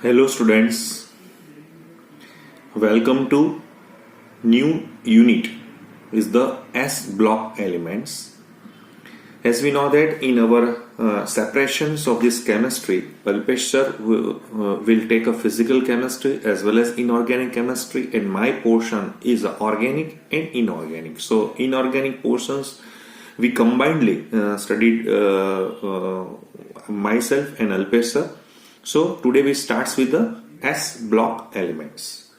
Hello students, welcome to new unit is the S block elements. As we know that in our separations of this chemistry, Alpesh sir will take a physical chemistry as well as inorganic chemistry, and my portion is organic and inorganic. So inorganic portions we combinedly studied myself and Alpesh sir. So today we starts with the S block elements.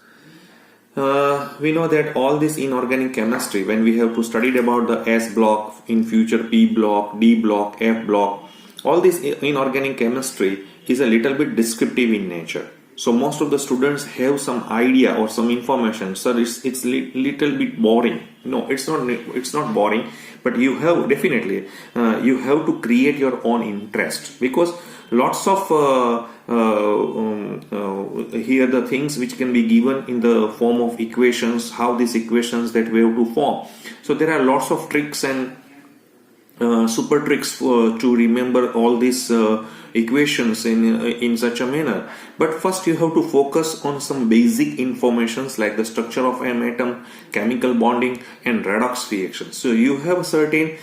We know that all this inorganic chemistry, when we have to study about the S block, in future P block, D block, F block, all this inorganic chemistry is a little bit descriptive in nature. So most of the students have some idea or some information. So it's little bit boring. No, it's not boring, but you have definitely you have to create your own interest, because lots of here the things which can be given in the form of equations, how these equations that we have to form. So there are lots of tricks and super tricks to remember all these equations in such a manner. But first you have to focus on some basic informations like the structure of an atom, chemical bonding and redox reactions. So you have certain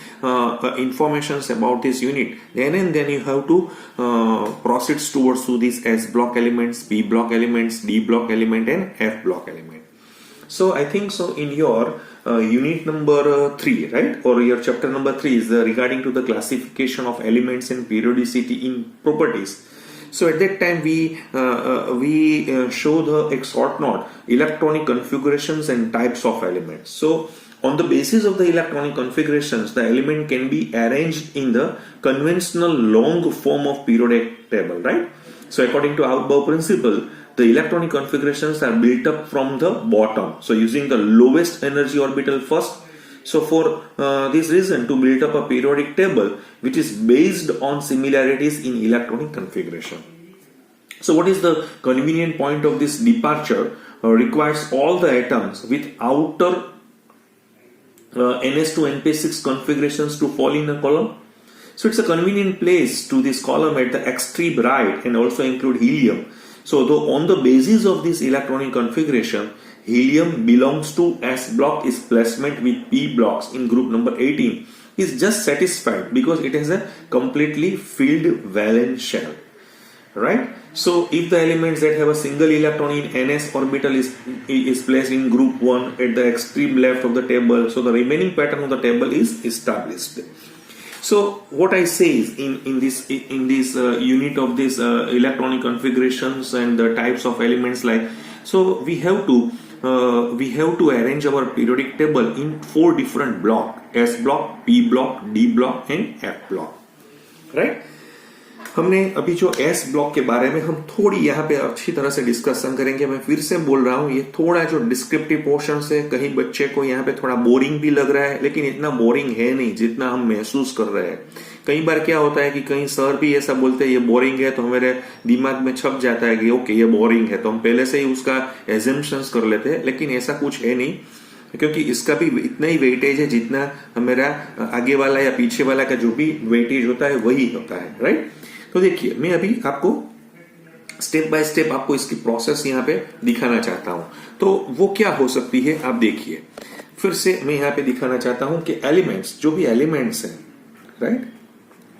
informations about this unit, then you have to proceed towards to these S block elements, P block elements, D block element and F block element. So I think so in your unit number 3, right, or your chapter number 3 is regarding to the classification of elements and periodicity in properties. So at that time we show the short note electronic configurations and types of elements. So on the basis of the electronic configurations, the element can be arranged in the conventional long form of periodic table, right? So according to Aufbau principle, the electronic configurations are built up from the bottom. So using the lowest energy orbital first. So for this reason, to build up a periodic table which is based on similarities in electronic configuration. So what is the convenient point of this departure? Requires all the atoms with outer NS2 NP6 configurations to fall in a column. So it's a convenient place to this column at the extreme right and also include helium. So though on the basis of this electronic configuration, helium belongs to S block is placement with P blocks in group number 18 is just satisfied because it has a completely filled valence shell, right? So if the elements that have a single electron in NS orbital is placed in group 1 at the extreme left of the table, so the remaining pattern of the table is established. So what I say is in this unit of this electronic configurations and the types of elements, like, so we have to arrange our periodic table in 4 different blocks: S block, P block, D block and F block, right? हमने अभी जो S block के बारे में हम थोड़ी यहाँ पे अच्छी तरह से डिस्कशन करेंगे. मैं फिर से बोल रहा हूँ, ये थोड़ा जो डिस्क्रिप्टिव पोर्शन है, कहीं बच्चे को यहाँ पे थोड़ा बोरिंग भी लग रहा है, लेकिन इतना बोरिंग है नहीं जितना हम महसूस कर रहे हैं. कई बार क्या होता है कि कहीं सर भी ऐसा बोलते हैं ये बोरिंग है, तो हमारे दिमाग में छप जाता है कि ओके ये बोरिंग है, तो हम पहले से ही उसका एजम्पशंस कर लेते हैं. लेकिन ऐसा कुछ है नहीं, क्योंकि इसका भी इतना ही वेटेज है जितना हमारा आगे वाला या पीछे वाला का जो भी वेटेज होता है वही होता है, राइट? तो देखिए, मैं अभी आपको स्टेप बाय स्टेप आपको इसकी प्रोसेस यहाँ पे दिखाना चाहता हूं. तो वो क्या हो सकती है आप देखिए. फिर से मैं यहाँ पे दिखाना चाहता हूं कि एलिमेंट्स, जो भी एलिमेंट्स हैं, right?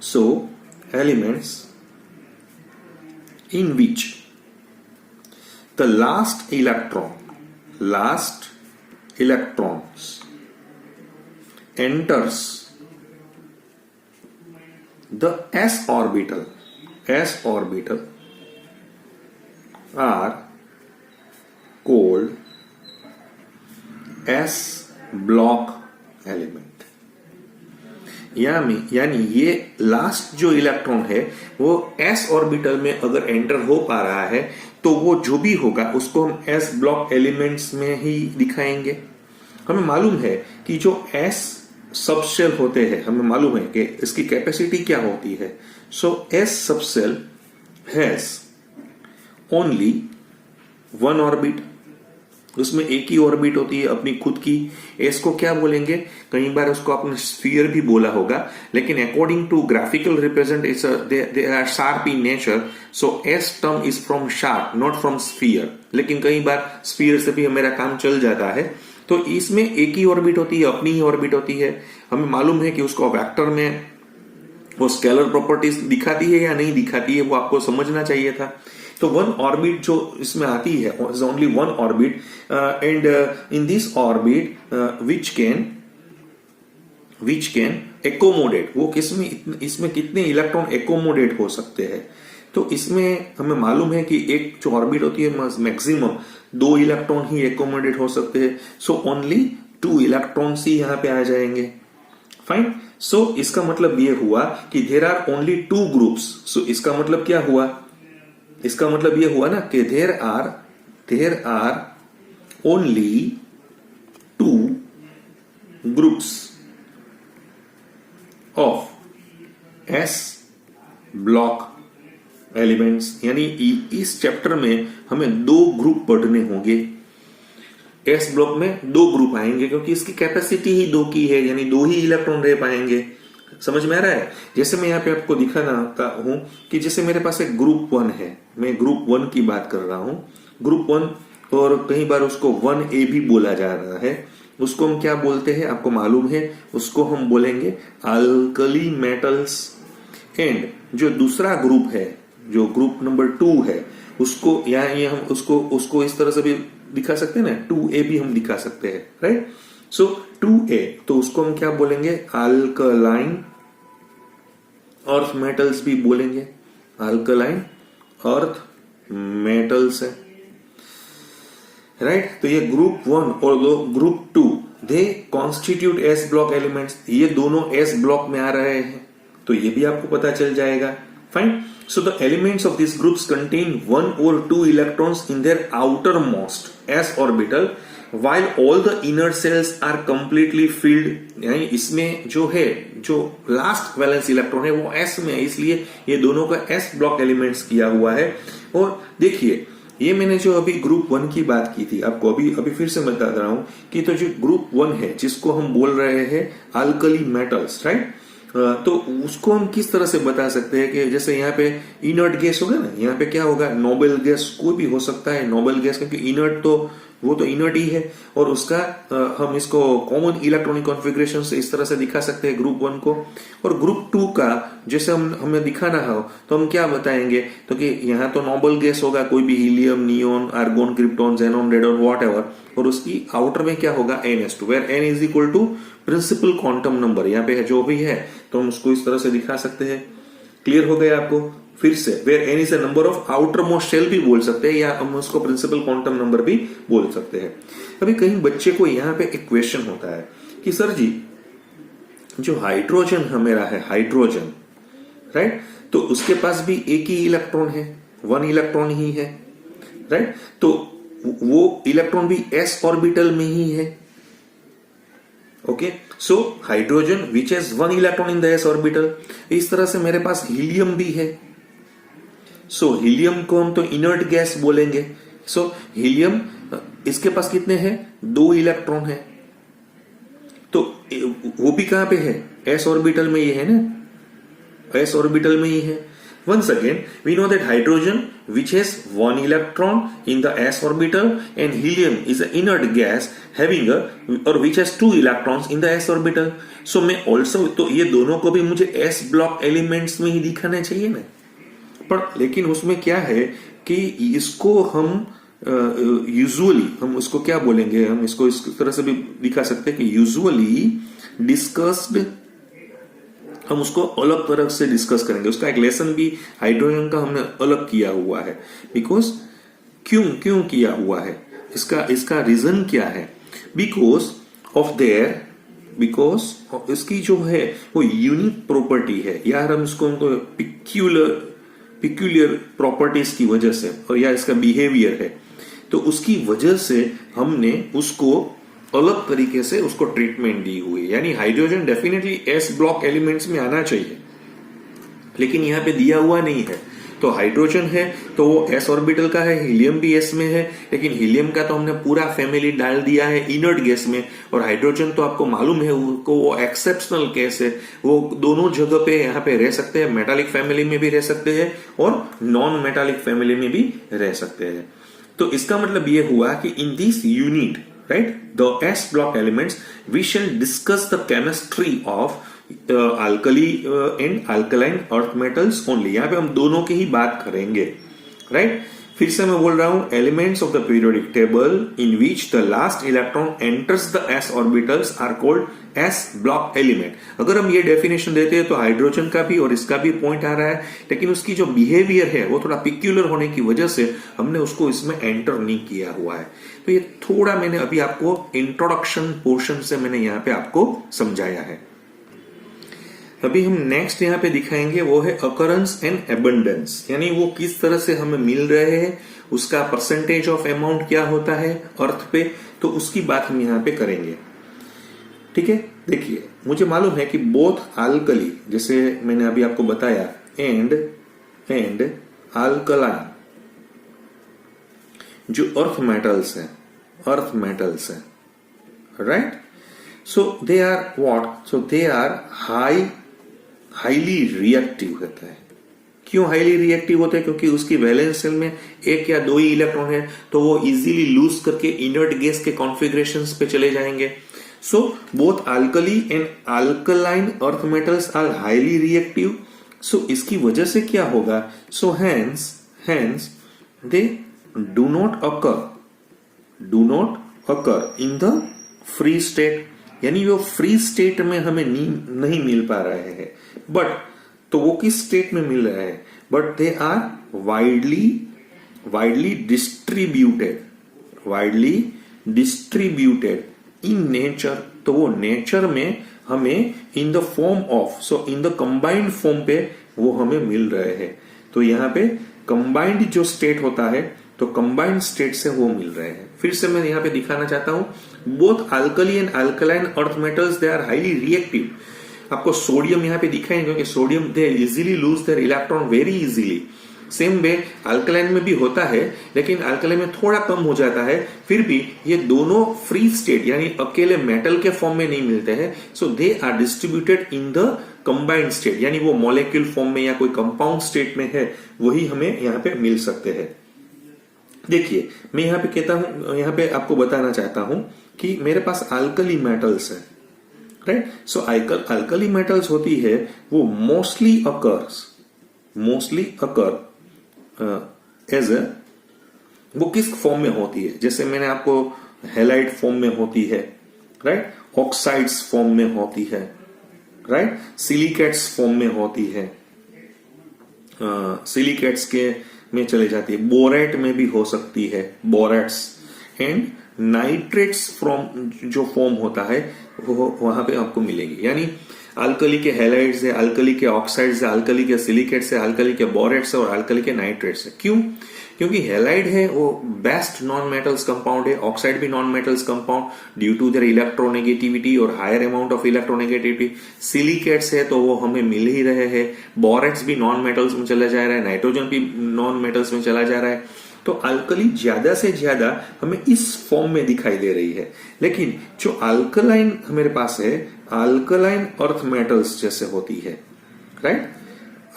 So elements in which the last electrons enters the s orbital are called s block element. यानी ये लास्ट जो इलेक्ट्रॉन है वो s ऑर्बिटल में अगर एंटर हो पा रहा है तो वो जो भी होगा उसको हम s ब्लॉक एलिमेंट्स में ही दिखाएंगे. हमें मालूम है कि जो s सबशेल होते हैं, हमें मालूम है कि इसकी कैपेसिटी क्या होती है. सो S subshell has only one orbit उसमें एक ही ऑर्बिट होती है अपनी खुद की। एस को क्या बोलेंगे, कई बार उसको आपने स्फीयर भी बोला होगा, लेकिन according to graphical representation they are sharp in nature, so S term is from sharp not from sphere, लेकिन कई बार स्फीयर से भी मेरा काम चल जाता है। तो इसमें एक ही ऑर्बिट होती है, अपनी ही ऑर्बिट होती है। हमें मालूम है कि उसको वेक्टर में वो स्केलर प्रॉपर्टीज दिखाती है या नहीं दिखाती है, वो आपको समझना चाहिए था। तो वन ऑर्बिट जो इसमें आती है is only one orbit, and in this orbit which can accommodate, वो किसमें इसमें कितने इलेक्ट्रॉन एकोमोडेट हो सकते हैं। तो इसमें हमें मालूम है कि एक जो ऑर्बिट होती है मैक्सिमम 2 इलेक्ट्रॉन ही एकोमोडेट हो सकते हैं। सो ओनली 2 इलेक्ट्रॉन्स ही यहां पे आ जाएंगे। फाइन। सो इसका मतलब ये हुआ कि देर आर ओनली 2 ग्रुप्स। सो इसका मतलब क्या हुआ, इसका मतलब ये हुआ ना कि there are only 2 groups of S block elements, यानी इस चैप्टर में हमें 2 ग्रुप पढ़ने होंगे। एस ब्लॉक में 2 ग्रुप आएंगे क्योंकि इसकी कैपेसिटी ही 2 की है, यानी 2 ही इलेक्ट्रॉन रह पाएंगे। समझ में आ रहा है। जैसे मैं यहाँ पे आपको दिखाना हूं कि जैसे मेरे पास एक ग्रुप 1 है, मैं ग्रुप 1 की बात कर रहा हूं, ग्रुप 1, और कई बार उसको 1A भी बोला जा रहा है। उसको हम क्या बोलते हैं आपको मालूम है, उसको हम बोलेंगे अल्कली मेटल्स। एंड जो दूसरा ग्रुप है, जो ग्रुप नंबर 2 है, उसको यहाँ हम उसको इस तरह से भी दिखा सकते हैं ना, 2A भी हम दिखा सकते हैं, राइट। सो 2A, तो उसको हम क्या बोलेंगे, अल्कलाइन अर्थ मेटल्स भी बोलेंगे, अल्कलाइन अर्थ मेटल्स है, राइट। तो ये ग्रुप 1 और group 2 they constitute S block elements, ये दोनों एस ब्लॉक में आ रहे हैं, तो ये भी आपको पता चल जाएगा। Fine. So the elements of these groups contain 1 or 2 electrons in their outermost s orbital, while all the inner cells are completely filled। यानी इसमें जो है, जो लास्ट वैलेंस इलेक्ट्रॉन है वो s में है, इसलिए ये दोनों का s ब्लॉक एलिमेंट्स किया हुआ है। और देखिए, ये मैंने जो अभी ग्रुप 1 की बात की थी आपको, अभी फिर से बता रहा हूं कि तो जो ग्रुप 1 है जिसको हम बोल रहे हैं अल्कली मेटल्स, राइट। तो उसको हम किस तरह से बता सकते हैं कि जैसे यहाँ पे इनर्ट गैस होगा ना, यहाँ पे क्या होगा, नोबल गैस कोई भी हो सकता है, नोबल गैस, क्योंकि इनर्ट तो वो तो इनर्ट ही है। और उसका हम इसको कॉमन इलेक्ट्रॉनिक कॉन्फ़िगरेशन से इस तरह से दिखा सकते हैं ग्रुप 1 को। और ग्रुप 2 का जैसे हमें दिखाना हो तो हम क्या बताएंगे, तो कि यहाँ तो नोबल गैस होगा, कोई भी helium, neon, argon, krypton, xenon, radon, whatever, और उसकी आउटर में क्या होगा, NS2, where N is equal to principal quantum number. यहाँ पे जो भी है तो हम उसको इस तरह से दिखा सकते हैं। क्लियर हो गया आपको। फिर से where n is a number of outermost shell भी बोल सकते हैं, या हम उसको प्रिंसिपल क्वांटम नंबर भी बोल सकते हैं। अभी कहीं बच्चे को यहाँ पे एक क्वेश्चन होता है कि सर जी, जो हाइड्रोजन हमेरा है, हाइड्रोजन, राइट, तो उसके पास भी एक ही इलेक्ट्रॉन है, 1 इलेक्ट्रॉन ही है, राइट। तो वो इलेक्ट्रॉन भी s ऑर्बिटल में ही है। Okay, so hydrogen which has 1 electron in the s orbital. इस तरह से मेरे पास हीलियम भी है। सो हीलियम को हम तो इनर्ट गैस बोलेंगे। सो हीलियम, इसके पास कितने हैं, 2 इलेक्ट्रॉन है। तो वो भी कहां पे है, s ऑर्बिटल में ही है ना, s ऑर्बिटल में ही है। Once again, we know that hydrogen, which has 1 electron in the s orbital, and helium is an inert gas having or which has 2 electrons in the s orbital. So मैं also, तो ये दोनों को भी मुझे s block elements में ही दिखाना चाहिए ना। पर लेकिन उसमें क्या है कि इसको हम यूजुअली हम उसको क्या बोलेंगे, हम इसको इस तरह से भी दिखा सकते हैं कि यूजुअली डिस्कस्ड, हम उसको अलग तरह से डिस्कस करेंगे। उसका एक लेसन भी हाइड्रोजन का हमने अलग किया हुआ है। बिकॉज क्यों किया हुआ है, इसका रीजन क्या है, बिकॉज इसकी जो है वो यूनिक प्रॉपर्टी है यार, हम इसको हमको पिक्यूलियर प्रॉपर्टीज की वजह से, और या इसका बिहेवियर है, तो उसकी वजह से हमने उसको अलग तरीके से उसको ट्रीटमेंट दी हुई है। यानी hydrogen definitely s block elements में आना चाहिए, लेकिन यहां पे दिया हुआ नहीं है। तो हाइड्रोजन है तो वो s ऑर्बिटल का है, हीलियम भी s में है, लेकिन हीलियम का तो हमने पूरा फैमिली डाल दिया है इनर्ट गैस में, और हाइड्रोजन तो आपको मालूम है वो एक्सेप्शनल केस है, वो दोनों जगह पे यहाँ पे रह सकते हैं, मेटालिक फैमिली में भी रह सकते हैं और नॉन मेटालिक फैमिली में भी रह सकते हैं। तो इसका मतलब ये हुआ कि in this unit, right, the s block elements, we shall discuss the chemistry of alkali and alkaline earth metals only। यहाँ पे हम दोनों की ही बात करेंगे, right? फिर से मैं बोल रहा हूं, elements of the periodic table in which the last electron enters the s orbitals are called s block element। अगर हम ये डेफिनेशन देते हैं तो हाइड्रोजन का भी और इसका भी पॉइंट आ रहा है, लेकिन उसकी जो बिहेवियर है वो थोड़ा पिक्यूलर होने की वजह से हमने उसको इसमें एंटर नहीं किया हुआ है। तो ये थोड़ा मैंने अभी आपको इंट्रोडक्शन पोर्शन से मैंने यहाँ पे आपको समझाया है। अभी हम नेक्स्ट यहाँ पे दिखाएंगे वो है अकरेंस एंड एबंडेंस, यानी वो किस तरह से हमें मिल रहे हैं, उसका परसेंटेज ऑफ अमाउंट क्या होता है अर्थ पे, तो उसकी बात हम यहाँ पे करेंगे। ठीक है, देखिए मुझे मालूम है कि बोथ अल्कली, जैसे मैंने अभी आपको बताया, एंड अल्कलाइन जो अर्थ मेटल्स है, right, so they are what, so they are highly reactive होता है। क्यों हाईली रिएक्टिव होता है? क्योंकि उसकी वैलेंस शेल में एक या दो ही इलेक्ट्रॉन है, तो वो इजीली लूज करके इनर्ट गैस के कॉन्फ़िगरेशंस पे चले जाएंगे। So both alkali and alkaline earth metals are highly reactive. सो इसकी वजह से क्या होगा, so hence they do not occur in the free state, यानी वो फ्री स्टेट में हमें नहीं मिल पा रहे हैं। बट तो वो किस स्टेट में मिल रहा है, but they are widely distributed in nature. तो वो नेचर में हमें in the form of, so in the combined form पे वो हमें मिल रहे हैं। तो यहाँ पे कंबाइंड जो स्टेट होता है, तो कंबाइंड स्टेट से वो मिल रहे हैं। फिर से मैं यहाँ पे दिखाना चाहता हूं, both alkali and alkaline earth metals they are highly reactive. आपको सोडियम यहाँ पे दिखाएंगे, क्योंकि sodium they easily lose their electron very easily. Same way alkaline में भी होता है, लेकिन अल्कलाइन में थोड़ा कम हो जाता है। फिर भी ये दोनों फ्री स्टेट, यानी अकेले मेटल के फॉर्म में नहीं मिलते हैं। So they are distributed in the combined state, यानी वो मॉलिक्यूल फॉर्म में या कोई कंपाउंड स्टेट में है, वही हमें यहाँ पे मिल सकते हैं। देखिए मैं यहाँ पे कहता हूं, यहाँ पे आपको बताना चाहता हूं कि मेरे पास अल्कली मेटल्स है, राइट। सो अल्कली मेटल्स होती है वो मोस्टली अकर एज ए, वो किस फॉर्म में होती है, जैसे मैंने आपको हैलाइड फॉर्म में होती है, राइट, ऑक्साइड्स फॉर्म में होती है, राइट, सिलिकेट्स फॉर्म में होती है, सिलिकेट्स के में चले जाती है, बोरेट में भी हो सकती है, बोरेट्स, एंड नाइट्रेट्स फ्रॉम जो फॉर्म होता है वो वहां पे आपको मिलेगी। यानी अल्कली के हैलाइड्स है, अल्कली के ऑक्साइड्स है, अल्कली के सिलिकेट्स है, अल्कली के बोरेट्स है और अल्कली के नाइट्रेट्स है। क्यों? क्योंकि हैलाइड है वो बेस्ट नॉन मेटल्स कंपाउंड है, ऑक्साइड भी non metals compound due to their electronegativity और higher amount of electronegativity. Silicates है तो वो हमें मिल ही रहे हैं, बोरेट्स भी नॉन मेटल्स में चला जा रहा है, नाइट्रोजन भी नॉन मेटल्स में चला जा रहा है। तो अल्कली ज्यादा से ज्यादा हमें इस फॉर्म में दिखाई दे रही है, लेकिन जो अल्कलाइन हमारे पास है, अल्कलाइन अर्थ मेटल्स जैसे होती है, right,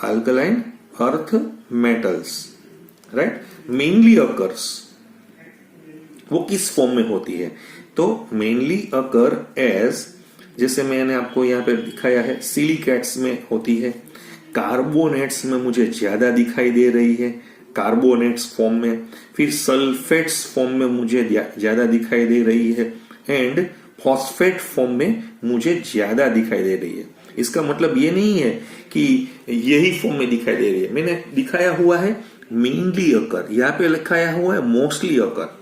alkaline earth metals, right, mainly occurs, वो किस फॉर्म में होती है, तो मेनली अकर एज, जैसे मैंने आपको यहां पे दिखाया है, सिलिकेट्स में होती है, कार्बोनेट्स में मुझे ज्यादा दिखाई दे रही है, कार्बोनेट्स फॉर्म में, फिर सल्फेट्स फॉर्म में मुझे ज्यादा दिखाई दे रही है, एंड फॉस्फेट फॉर्म में मुझे ज्यादा दिखाई दे रही है। इसका मतलब ये नहीं है कि यही फॉर्म में दिखाई दे रही है, मैंने दिखाया हुआ है मेनली अकर, यहाँ पे लिखाया हुआ है मोस्टली अकर,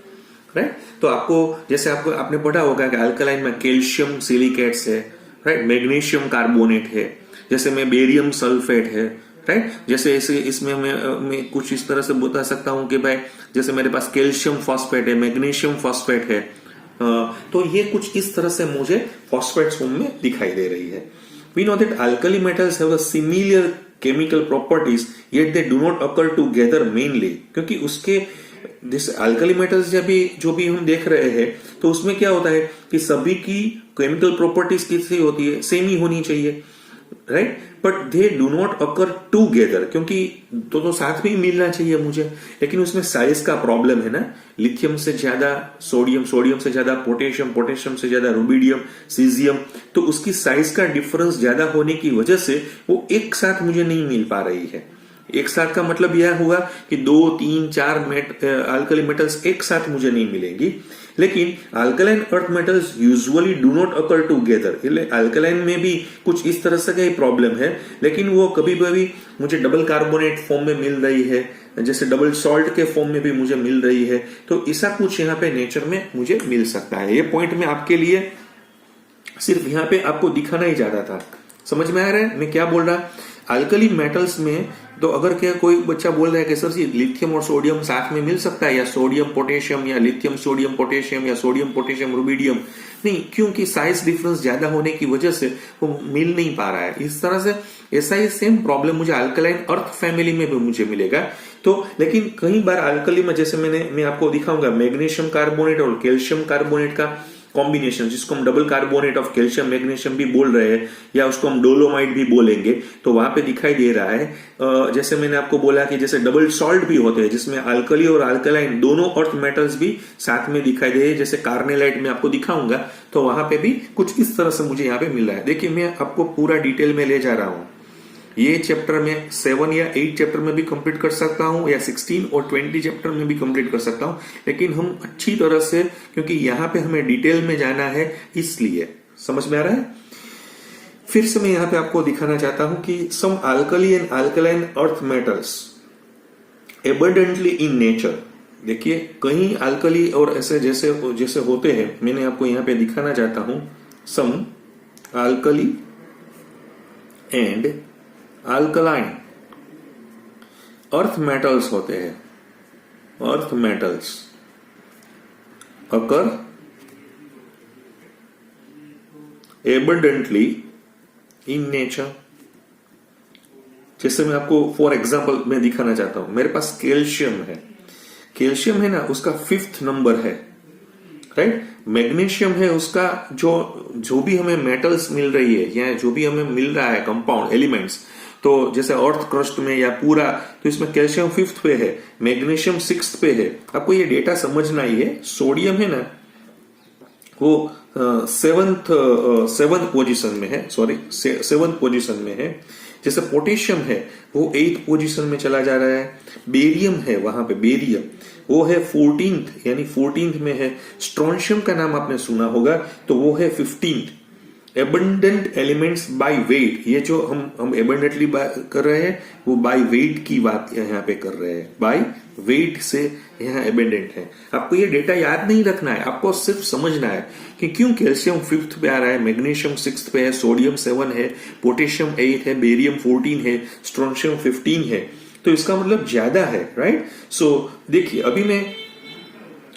राइट। तो आपको जैसे आपने पढ़ा होगा कि अल्कलाइन में कैल्शियम सिलिकेट्स है, राइट, मैग्नीशियम कार्बोनेट है, जैसे में बेरियम सल्फेट है, राइट। जैसे इसमें मैं कुछ इस तरह से बता सकता हूं कि भाई जैसे मेरे पास कैल्शियम फॉस्फेट है, मैग्नीशियम फॉस्फेट है, तो ये कुछ इस तरह से मुझे फॉस्फेट फॉर्म में दिखाई दे रही है। We know that alkali metals have a similar chemical properties yet they do not occur together mainly, क्योंकि उसके जैसे अल्कली मेटल्स जो भी हम देख रहे हैं तो उसमें क्या होता है कि सभी की केमिकल प्रॉपर्टीज कितनी होती है, सेम ही होनी चाहिए, right, but they do not occur together, क्योंकि तो साथ में ही मिलना चाहिए मुझे, लेकिन उसमें साइज का प्रॉब्लम है ना, लिथियम से ज्यादा सोडियम, सोडियम से ज्यादा पोटेशियम, पोटेशियम से ज्यादा रुबिडियम, सीजियम, तो उसकी साइज का डिफरेंस ज्यादा होने की वजह से वो एक साथ मुझे नहीं मिल पा रही है। एक साथ का मतलब यह हुआ कि 2, 3, 4 अल्कली मेटल्स एक साथ मुझे नहीं मिलेंगी, लेकिन alkaline earth metals usually do not occur together. Alkaline में भी कुछ इस तरह से का प्रॉब्लम है, लेकिन वो कभी कभी मुझे डबल कार्बोनेट फॉर्म में मिल रही है, जैसे डबल सॉल्ट के फॉर्म में भी मुझे मिल रही है, तो ऐसा कुछ यहाँ पे नेचर में मुझे मिल सकता है। ये पॉइंट में आपके लिए सिर्फ यहाँ पे आपको दिखाना ही चाहता था। समझ में आ रहा है मैं क्या बोल रहा? अल्कली मेटल्स में तो अगर क्या कोई बच्चा बोल रहा है कि सर जी लिथियम और सोडियम साथ में मिल सकता है, या सोडियम पोटेशियम, या लिथियम सोडियम पोटेशियम, या सोडियम पोटेशियम रुबिडियम, नहीं, क्योंकि साइज डिफरेंस ज्यादा होने की वजह से वो मिल नहीं पा रहा है। इस तरह से ऐसा ही सेम प्रॉब्लम मुझे अल्कलाइन अर्थ फैमिली में भी मुझे मिलेगा। तो लेकिन कई बार अल्कली में, जैसे मैं आपको दिखाऊंगा मैग्नीशियम कार्बोनेट और कैल्शियम कार्बोनेट का कॉम्बिनेशन, जिसको हम double carbonate of calcium magnesium भी बोल रहे हैं, या उसको हम डोलोमाइट भी बोलेंगे, तो वहां पे दिखाई दे रहा है। जैसे मैंने आपको बोला कि जैसे डबल सॉल्ट भी होते हैं, जिसमें अल्कली और अल्कलाइन दोनों अर्थ मेटल्स भी साथ में दिखाई दे, जैसे कार्नेलाइट में आपको दिखाऊंगा, तो वहां पे भी कुछ इस तरह से मुझे यहाँ पे मिल रहा है। देखिए मैं आपको पूरा डिटेल में ले जा रहा हूं। ये चैप्टर में 7 या 8 चैप्टर में भी कंप्लीट कर सकता हूं, या 16 और 20 चैप्टर में भी कंप्लीट कर सकता हूं, लेकिन हम अच्छी तरह से, क्योंकि यहां पे हमें डिटेल में जाना है, इसलिए। समझ में आ रहा है? फिर से मैं यहां पे आपको दिखाना चाहता हूं कि some alkali and alkaline earth metals abundantly in nature. देखिए कहीं अल्कली और ऐसे जैसे होते हैं, मैंने आपको यहां पे दिखाना चाहता हूं, some alkali and alkaline earth metals होते हैं, earth metals occur abundantly in nature. जैसे मैं आपको फॉर एग्जांपल मैं दिखाना चाहता हूं, मेरे पास कैल्शियम है ना, उसका 5th नंबर है, राइट। मैग्नीशियम है, उसका जो भी हमें मेटल्स मिल रही है, या जो भी हमें मिल रहा है कंपाउंड एलिमेंट्स, तो जैसे अर्थ क्रस्ट में या पूरा, तो इसमें कैल्शियम 5th पे है, मैग्नीशियम 6th पे है। आपको ये डेटा समझना ही है। सोडियम है ना, वो 7th पोजीशन में है, 7th पोजीशन में है। जैसे पोटेशियम है वो 8th पोजीशन में चला जा रहा है। बेरियम है, वहां पे बेरियम वो है 14th, यानी 14th में है। स्ट्रोंशियम का नाम आपने सुना होगा, तो वो है 15th। Abundant elements by weight, ये जो हम एबंडेंटली कर रहे हैं, वो बाय वेट की बात यहाँ पे कर रहे हैं। बाय वेट से यहाँ एबंडेंट है। आपको ये डेटा याद नहीं रखना है, आपको सिर्फ समझना है कि क्यों कैल्शियम 5th पे आ रहा है, मैग्नीशियम 6th पे है, सोडियम 7 है, पोटेशियम 8 है, बेरियम 14 है, स्ट्रोंशियम 15 है, तो इसका मतलब ज्यादा है, राइट। सो देखिए अभी मैं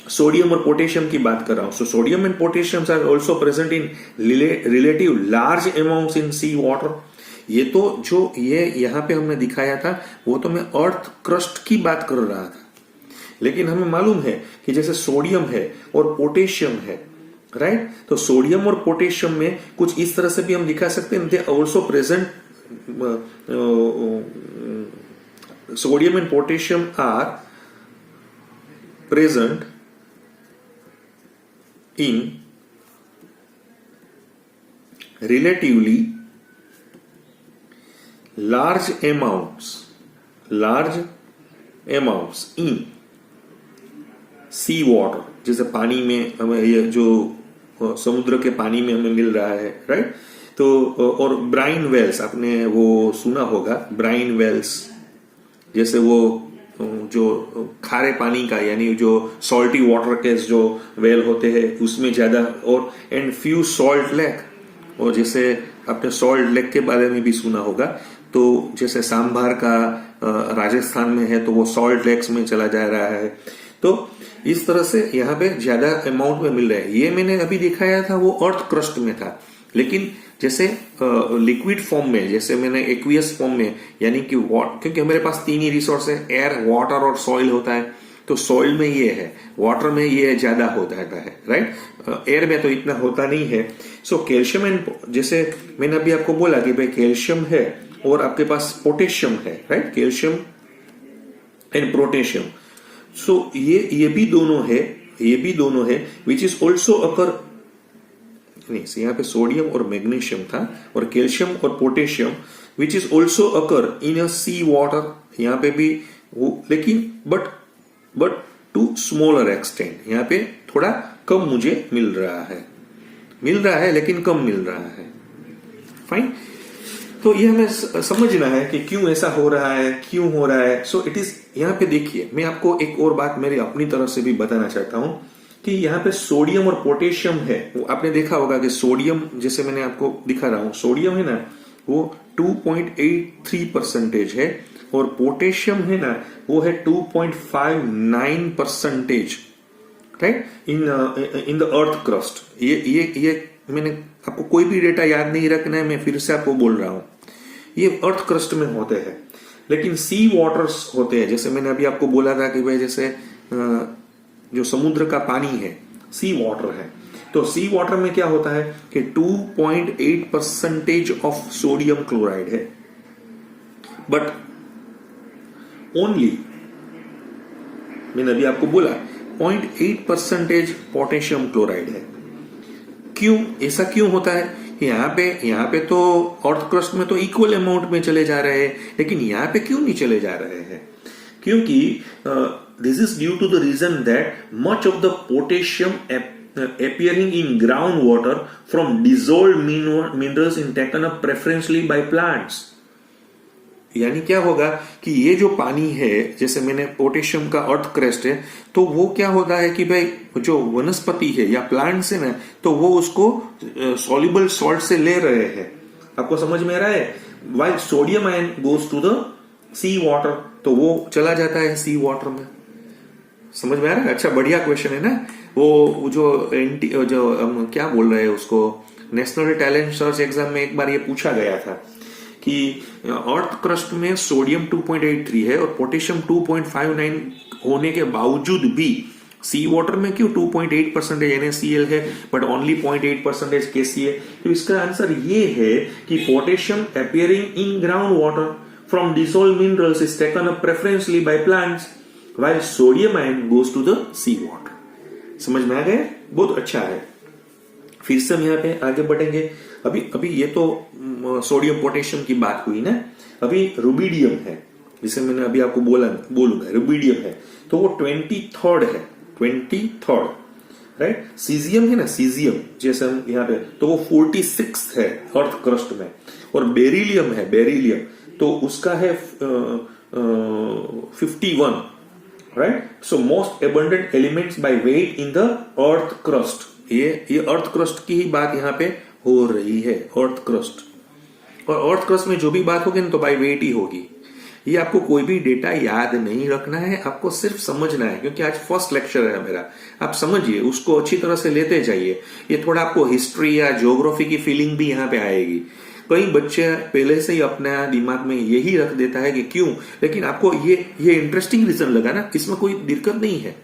सोडियम और पोटेशियम की बात कर रहा हूं। So sodium and potassium are also present in relative large amounts in sea water. ये तो जो ये यहाँ पे हमने दिखाया था, वो तो मैं अर्थ क्रस्ट की बात कर रहा था, लेकिन हमें मालूम है कि जैसे सोडियम है और पोटेशियम है, राइट। तो सोडियम और पोटेशियम में कुछ इस तरह से भी हम दिखा सकते हैं, they also present, sodium and potassium are present in relatively large amounts in sea water। जैसे पानी में हमें ये जो समुद्र के पानी में हमें मिल रहा है, राइट। तो और ब्राइन वेल्स, आपने वो सुना होगा, ब्राइन वेल्स, जैसे वो जो खारे पानी का, यानी जो सॉल्टी वाटर के जो वेल होते हैं उसमें ज्यादा, और एंड फ्यू सॉल्ट लेक, और जैसे आपने सॉल्ट लेक के बारे में भी सुना होगा, तो जैसे सांभार का राजस्थान में है, तो वो सॉल्ट लेक्स में चला जा रहा है। तो इस तरह से यहाँ पे ज्यादा अमाउंट में मिल रहा है। ये मैंने अभी दिखाया था, वो अर्थ क्रस्ट में था। लेकिन जैसे लिक्विड फॉर्म में, जैसे मैंने एक्वियस फॉर्म में, यानी कि क्योंकि हमारे पास तीन ही रिसोर्स है, एयर, वाटर और सॉइल होता है, तो सॉइल में ये है, वाटर में ये ज्यादा होता है, राइट, एयर में तो इतना होता नहीं है। सो कैल्शियम एंड, जैसे मैंने अभी आपको बोला कि भाई कैल्शियम है और आपके पास पोटेशियम है, राइट, कैल्शियम एंड पोटेशियम। सो ये भी दोनों है विच इज ऑल्सो अकर, नहीं, यहाँ पे सोडियम और मैग्नीशियम था, और कैल्शियम और potassium which is also occur in a sea water, यहाँ पे भी वो, लेकिन बट टू स्मॉलर एक्सटेंट, यहाँ पे थोड़ा कम मुझे मिल रहा है लेकिन कम मिल रहा है। फाइन, तो ये हमें समझना है कि क्यों ऐसा हो रहा है, सो इट इज, यहाँ पे देखिए, मैं आपको एक और बात मेरी अपनी तरफ से भी बताना चाहता हूं कि यहाँ पे सोडियम और पोटेशियम है, वो आपने देखा होगा कि सोडियम, जैसे मैंने आपको दिखा रहा हूं, सोडियम है ना वो 2.83% है, और पोटेशियम है ना वो है 2.59%, right, in the earth crust. ये मैंने आपको कोई भी डेटा याद नहीं रखना है, मैं फिर से आपको बोल रहा हूं, ये अर्थ क्रस्ट में होते हैं, लेकिन सी वाटर्स होते हैं, जैसे मैंने अभी आपको बोला था कि भाई जैसे जो समुद्र का पानी है सी वाटर है, तो सी वाटर में क्या होता है कि 2.8% ऑफ सोडियम क्लोराइड है, बट ओनली, मैंने अभी आपको बोला 0.8% पोटेशियम क्लोराइड है। क्यों ऐसा क्यों होता है? यहाँ पे तो अर्थ क्रस्ट में तो इक्वल अमाउंट में चले जा रहे हैं, लेकिन यहाँ पे क्यों नहीं चले जा रहे हैं? क्योंकि this is due to the reason that much of the potassium appearing in groundwater from dissolved minerals is taken up preferentially by plants। यानी क्या होगा कि ये जो पानी है, जैसे मैंने पोटेशियम का अर्थ क्रस्ट है, तो वो क्या होता है कि भाई जो वनस्पति है या प्लांट्स है ना, तो वो उसको सॉल्युबल सॉल्ट से ले रहे हैं। आपको समझ में आ रहा है? While sodium ion goes to the sea water, तो वो चला जाता है सी वाटर में। समझ में आ रहा है? अच्छा, बढ़िया क्वेश्चन है ना। वो जो क्या बोल रहे हैं उसको, नेशनल टैलेंट सर्च एग्जाम में एक बार ये पूछा गया था कि अर्थ क्रस्ट में सोडियम 2.83 है और पोटेशियम 2.59 होने के बावजूद भी सी वाटर में क्यों 2.8% NaCl है बट ओनली 0.8% KCl? तो इसका आंसर ये है कि potassium appearing in ground water from dissolved minerals is taken up preferentially by plants while sodium ion goes to the sea water। समझ में आ गया? बहुत अच्छा है। फिर से हम यहाँ पे आगे बढ़ेंगे। अभी ये तो सोडियम पोटेशियम की बात हुई ना। अभी रुबिडियम है, जिसे मैंने अभी आपको बोलूंगा रुबिडियम है, तो वो 23rd है, 23rd, राइट। सीजियम है ना, सीजियम जैसे हम यहाँ पे, तो वो 46 है अर्थ क्रस्ट में। और बेरिलियम है, बेरिलियम तो उसका है 51, right. So most abundant elements by weight in the earth crust. ये अर्थ क्रस्ट की ही बात यहाँ पे हो रही है, अर्थ क्रस्ट। और अर्थ क्रस्ट में जो भी बात होगी ना, तो बाय वेट ही होगी। ये आपको कोई भी डेटा याद नहीं रखना है, आपको सिर्फ समझना है, क्योंकि आज फर्स्ट लेक्चर है मेरा। आप समझिए, उसको अच्छी तरह से लेते जाइए। ये थोड़ा आपको हिस्ट्री या ज्योग्राफी की फीलिंग भी यहाँ पे आएगी। कई बच्चे पहले से ही अपना दिमाग में यही रख देता है कि क्यों, लेकिन आपको ये इंटरेस्टिंग रीजन लगा ना, इसमें कोई दिक्कत नहीं है।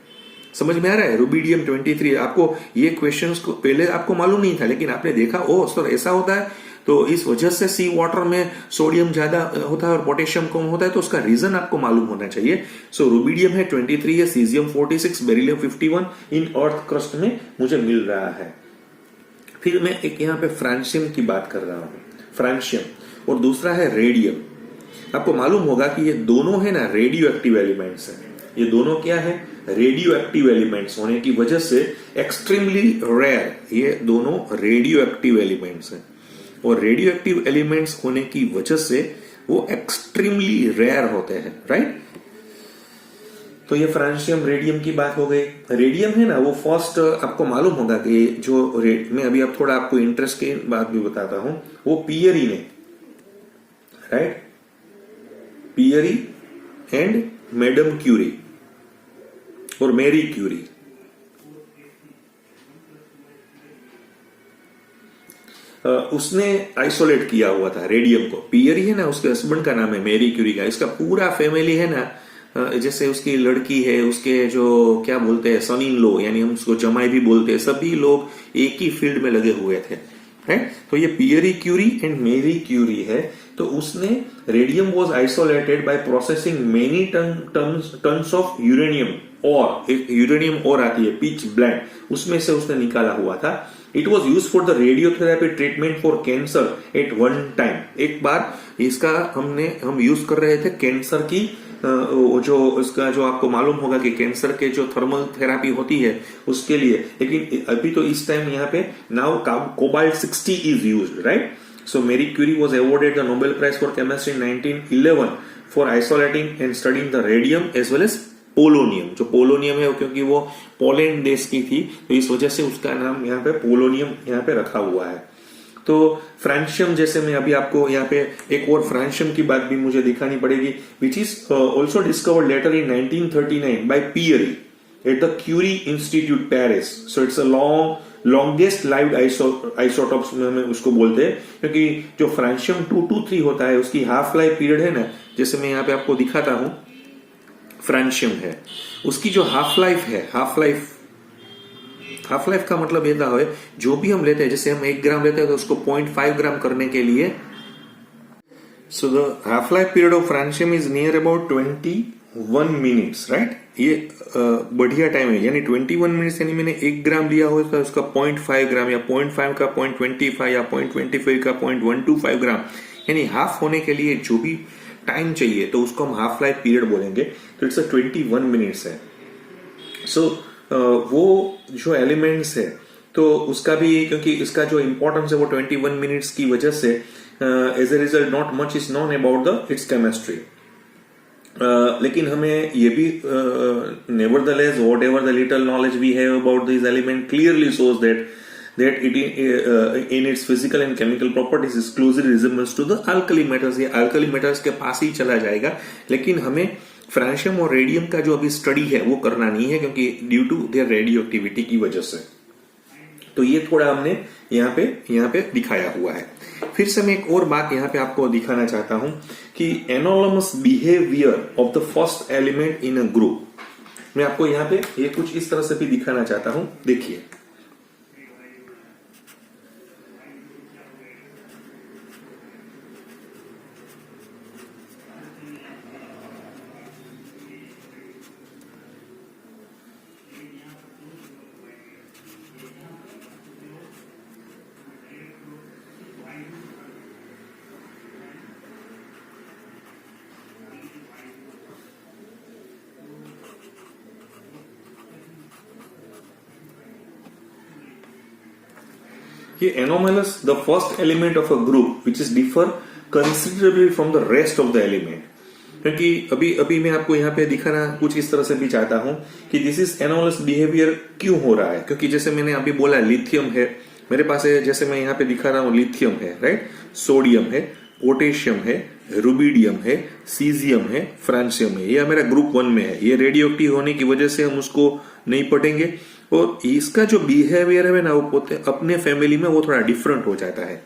समझ में आ रहा है? रुबिडियम 23, आपको ये क्वेश्चंस को पहले आपको मालूम नहीं था, लेकिन आपने देखा ओ सर ऐसा होता है, तो इस वजह से सी वाटर में सोडियम ज्यादा होता है और पोटेशियम कम होता है, तो उसका रीजन आपको मालूम होना चाहिए। सो रुबिडियम है 23 है, सीजियम 46, बेरिलियम 51 इन अर्थ क्रस्ट में मुझे मिल रहा है। फिर मैं एक यहाँ पे फ्रांशियम की बात कर रहा हूँ, फ्रांशियम, और दूसरा है रेडियम। आपको मालूम होगा कि ये दोनों है ना रेडियो एक्टिव एलिमेंट्स है। ये दोनों क्या है? रेडियो एक्टिव एलिमेंट्स होने की वजह से एक्सट्रीमली रेयर, ये दोनों रेडियो एक्टिव एलिमेंट्स हैं। और रेडियो एक्टिव एलिमेंट्स होने की वजह से वो एक्सट्रीमली रेयर होते हैं, राइट। तो ये फ्रांशियम रेडियम की बात हो गई। रेडियम है ना, वो फर्स्ट आपको मालूम होगा कि जो मैं अभी अब थोड़ा आपको इंटरेस्ट की बात भी बताता हूं, वो पियरी ने, right, Pierre and madam Curie और मैरी क्यूरी। उसने आइसोलेट किया हुआ था रेडियम को। पियरी है ना, उसके हस्बैंड का नाम है मैरी क्यूरी का। इसका पूरा फैमिली है ना, जैसे उसकी लड़की है, उसके जो क्या बोलते हैं सन इन लॉ, यानी हम उसको जमाई भी बोलते हैं, सभी लोग एक ही फील्ड में लगे हुए थे, राइट। तो ये Pierre Curie and Marie Curie है। तो उसने radium was isolated by processing many tons of uranium, और एक यूरेनियम और आती है पिच ब्लैक, उसमें से उसने निकाला हुआ था। It was use for the radiotherapy treatment for cancer at one time. एक बार इसका हम यूज कर रहे थे कैंसर की, जो उसका जो आपको मालूम होगा कि कैंसर के जो थर्मल थेरापी होती है उसके लिए। लेकिन अभी तो इस टाइम यहाँ पे now cobalt 60 is used, right. So Marie Curie was awarded the Nobel Prize for Chemistry in 1911 for isolating and studying the radium as well as polonium. जो पोलोनियम है क्योंकि वो पोलैंड देश की थी, तो इस वजह से उसका नाम यहाँ पे पोलोनियम यहाँ पे रखा हुआ है। तो फ्रांशियम, जैसे मैं अभी आपको यहाँ पे एक और फ्रांशियम की बात भी मुझे दिखानी पड़ेगी, which is also discovered later in 1939 by Pierre at the Curie institute Paris. So it's a longest lived isotopes में हमें उसको बोलते हैं, क्योंकि जो फ्रांशियम 223 होता है उसकी हाफ लाइफ पीरियड है ना, जैसे मैं यहाँ पे आपको दिखाता हूं, फ्रांशियम है उसकी जो हाफ लाइफ का मतलब ये है जो भी हम लेते हैं, जैसे हम 1 ग्राम लेते हैं तो उसको 0.5 ग्राम करने के लिए, so the half life period of francium is near about 21 minutes, right. ये बढ़िया टाइम है, यानी 21 मिनट्स, यानी मैंने 1 ग्राम लिया हो तो उसका 0.5 ग्राम या 0.5 का 0.25 या 0.25 का 0.125 ग्राम, यानी हाफ होने के लिए जो भी टाइम चाहिए तो उसको हम हाफ लाइफ पीरियड बोलेंगे। तो इट्स 21 मिनट्स है। सो वो जो एलिमेंट्स है तो उसका भी, क्योंकि इसका जो इंपॉर्टेंस है वो 21 मिनट्स की वजह से as a result not much is known about the its chemistry. लेकिन हमें ये भी nevertheless whatever the little knowledge we have about this element clearly shows that it in its physical and chemical properties is closely resembles to the alkali metals। ये alkali metals के पास ही चला जाएगा, लेकिन हमें फ्रांशियम और radium का जो अभी स्टडी है वो करना नहीं है, क्योंकि due to their radioactivity की वजह से। तो ये थोड़ा हमने यहाँ पे दिखाया हुआ है। फिर से मैं एक और बात यहाँ पे आपको दिखाना चाहता हूं कि anonymous behaviour of the first element in a group. मैं आपको यहाँ पे ये कुछ इस तरह से भी दिखाना चाहता हूं, देखिए। ये anomalous the first element of a group which is differ considerably from the rest of the element. क्योंकि अभी मैं आपको यहाँ पे दिखाना कुछ इस तरह से भी चाहता हूं कि दिस इज एनोमलस बिहेवियर क्यों हो रहा है। क्योंकि जैसे मैंने अभी बोला लिथियम है मेरे पास है, जैसे मैं यहाँ पे दिखा रहा हूं लिथियम है, राइट, सोडियम है, पोटेशियम है, रुबिडियम है, सीजियम है, फ्रांशियम है। ये मेरा ग्रुप 1 में है। ये रेडियो एक्टिव होने की वजह से हम उसको नहीं पढ़ेंगे, और इसका जो बिहेवियर है ना वो अपने फैमिली में वो थोड़ा डिफरेंट हो जाता है,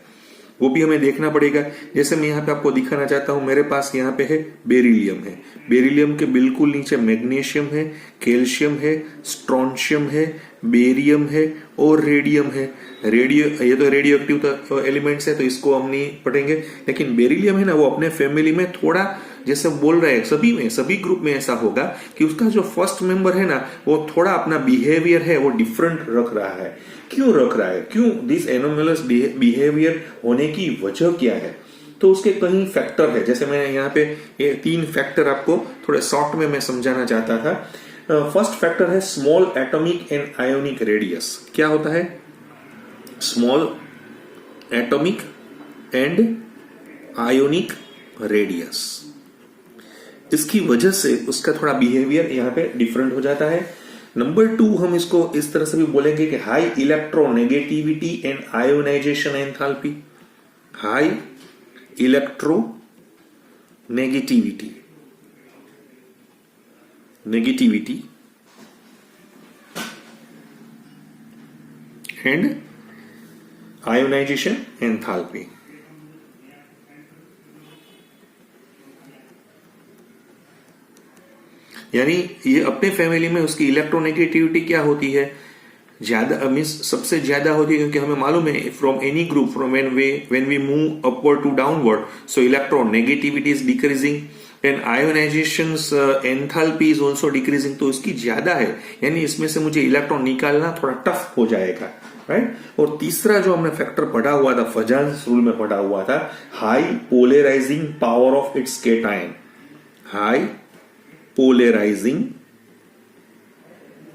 वो भी हमें देखना पड़ेगा। जैसे मैं यहाँ पे आपको दिखाना चाहता हूं, मेरे पास यहाँ पे है बेरिलियम है, बेरिलियम के बिल्कुल नीचे मैग्नीशियम है, कैल्शियम है, स्ट्रोंशियम है, बेरियम है और रेडियम है। ये तो रेडियो एक्टिव एलिमेंट्स है तो इसको हम नहीं पढ़ेंगे, लेकिन बेरिलियम है ना वो अपने फैमिली में थोड़ा, जैसे बोल रहे हैं सभी ग्रुप में ऐसा होगा कि उसका जो फर्स्ट मेंबर है ना वो थोड़ा अपना बिहेवियर है वो डिफरेंट रख रहा है। क्यों रख रहा है, क्यों दिस एनोमलस बिहेवियर होने की वजह क्या है? तो उसके कई फैक्टर है। जैसे मैं यहाँ पे ये 3 फैक्टर आपको थोड़े शॉर्ट में मैं समझाना चाहता था। फर्स्ट फैक्टर है small atomic and ionic radius. क्या होता है? Small atomic and ionic radius, इसकी वजह से उसका थोड़ा बिहेवियर यहाँ पे डिफरेंट हो जाता है। नंबर 2 हम इसको इस तरह से भी बोलेंगे कि high electronegativity and ionization enthalpy. High electronegativity and ionization, enthalpy. यानी ये अपने फैमिली में उसकी इलेक्ट्रोनेगेटिविटी क्या होती है, ज्यादा मीन्स सबसे ज्यादा होती है, क्योंकि हमें मालूम है from any group from when we move upward to downward, so electronegativity is decreasing and ionisations enthalpy is also decreasing, तो इसकी ज्यादा है, यानी इसमें से मुझे इलेक्ट्रॉन निकालना थोड़ा टफ हो जाएगा, राइट। और तीसरा जो हमने फैक्टर पढ़ा हुआ था, फजान्स रूल में पढ़ा हुआ था, high polarising power of its cation, high polarising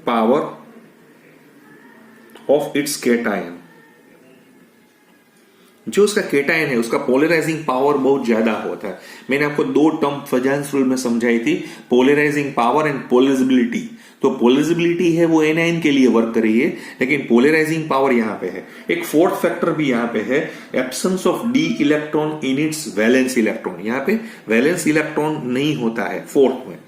power of its cation, जो उसका केटायन है उसका पोलराइजिंग पावर बहुत ज्यादा होता है। मैंने आपको दो टर्म फजान्स रूल में समझाई थी, पोलराइजिंग पावर एंड पोलराइजेबिलिटी। तो पोलराइजेबिलिटी है वो एनायन के लिए वर्क कर रही है, लेकिन पोलराइजिंग पावर यहां पे है। एक फोर्थ फैक्टर भी यहां पे है, absence of D electron in its valence electron, यहां पे वैलेंस इलेक्ट्रॉन नहीं होता है फोर्थ में।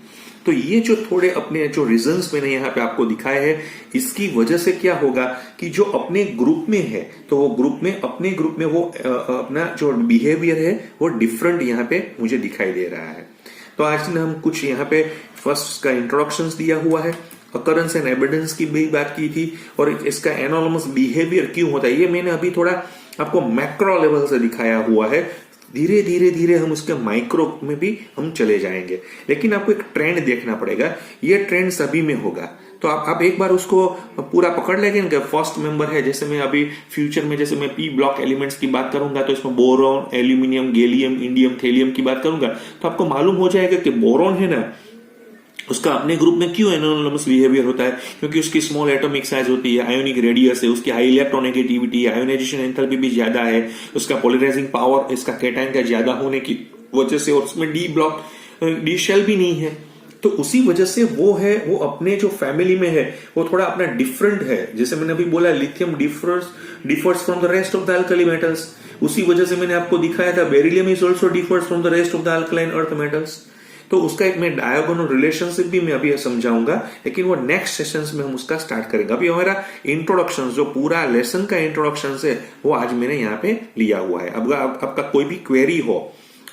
तो ये जो थोड़े अपने जो रीजंस मैंने यहाँ पे आपको दिखाए हैं, इसकी वजह से क्या होगा कि जो अपने ग्रुप में है, तो वो ग्रुप में अपने ग्रुप में वो अपना जो बिहेवियर है वो डिफरेंट यहाँ पे मुझे दिखाई दे रहा है। तो आज ने हम कुछ यहाँ पे फर्स्ट का इंट्रोडक्शन दिया हुआ है, अकरेंस एंड एविडेंस की भी बात की थी, और इसका एनोनिमस बिहेवियर क्यों होता है ये मैंने अभी थोड़ा आपको मैक्रो लेवल से दिखाया हुआ है। धीरे धीरे धीरे हम उसके माइक्रो में भी हम चले जाएंगे, लेकिन आपको एक ट्रेंड देखना पड़ेगा, ये ट्रेंड सभी में होगा। तो आप एक बार उसको पूरा पकड़ लेंगे कि फर्स्ट मेंबर है, जैसे मैं अभी फ्यूचर में जैसे मैं पी ब्लॉक एलिमेंट्स की बात करूंगा तो इसमें boron, aluminium, gallium, indium, thallium की बात करूंगा, तो आपको मालूम हो जाएगा कि बोरॉन है ना, उसका अपने ग्रुप में क्यों एनोनिमस बिहेवियर होता है, क्योंकि उसकी स्मॉल एटॉमिक साइज होती है, आयोनिक रेडियस है, उसकी हाई इलेक्ट्रोनेगेटिविटी, आयोनाइजेशन एंथैल्पी भी ज्यादा है, उसका पोलराइजिंग पावर इसका केटायन का ज्यादा होने की वजह से, और उसमें डी ब्लॉक डी शेल भी नहीं है, तो उसी वजह से वो है, वो अपने जो फैमिली में है वो थोड़ा अपना डिफरेंट है। जैसे मैंने अभी बोला lithium differs from the rest of the alkali metals, उसी वजह से मैंने आपको दिखाया था beryllium is also differs from the rest of the alkaline earth metals. तो उसका एक मैं डायगोनल रिलेशनशिप भी मैं अभी समझाऊंगा, लेकिन वो नेक्स्ट सेशंस में हम उसका स्टार्ट करेंगे। अभी हमारा इंट्रोडक्शन जो पूरा लेसन का इंट्रोडक्शन है वो आज मैंने यहाँ पे लिया हुआ है। अब आपका कोई भी क्वेरी हो,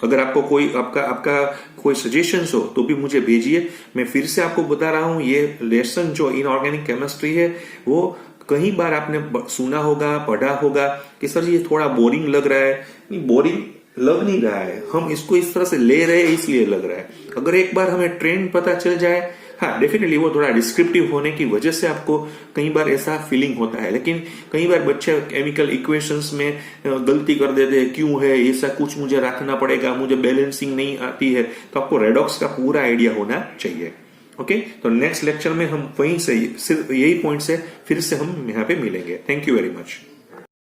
अगर आपको कोई आपका कोई सजेशंस हो तो भी मुझे भेजिए। मैं फिर से आपको बता रहा हूँ, ये लेसन जो इनऑर्गेनिक केमिस्ट्री है वो कई बार आपने सुना होगा, पढ़ा होगा कि सर ये थोड़ा बोरिंग लग रहा है। नहीं, बोरिंग लग नहीं रहा है, हम इसको इस तरह से ले रहे हैं इसलिए लग रहा है। अगर एक बार हमें ट्रेंड पता चल जाए, हाँ डेफिनेटली वो थोड़ा डिस्क्रिप्टिव होने की वजह से आपको कई बार ऐसा फीलिंग होता है, लेकिन कई बार बच्चे केमिकल इक्वेशंस में गलती कर देते हैं, क्यों है ऐसा, कुछ मुझे रखना पड़ेगा, मुझे बैलेंसिंग नहीं आती है, तो आपको रेडॉक्स का पूरा आइडिया होना चाहिए। ओके, तो नेक्स्ट लेक्चर में हम वहीं से सिर्फ यही पॉइंट से फिर से हम यहाँ पे मिलेंगे। Thank you very much.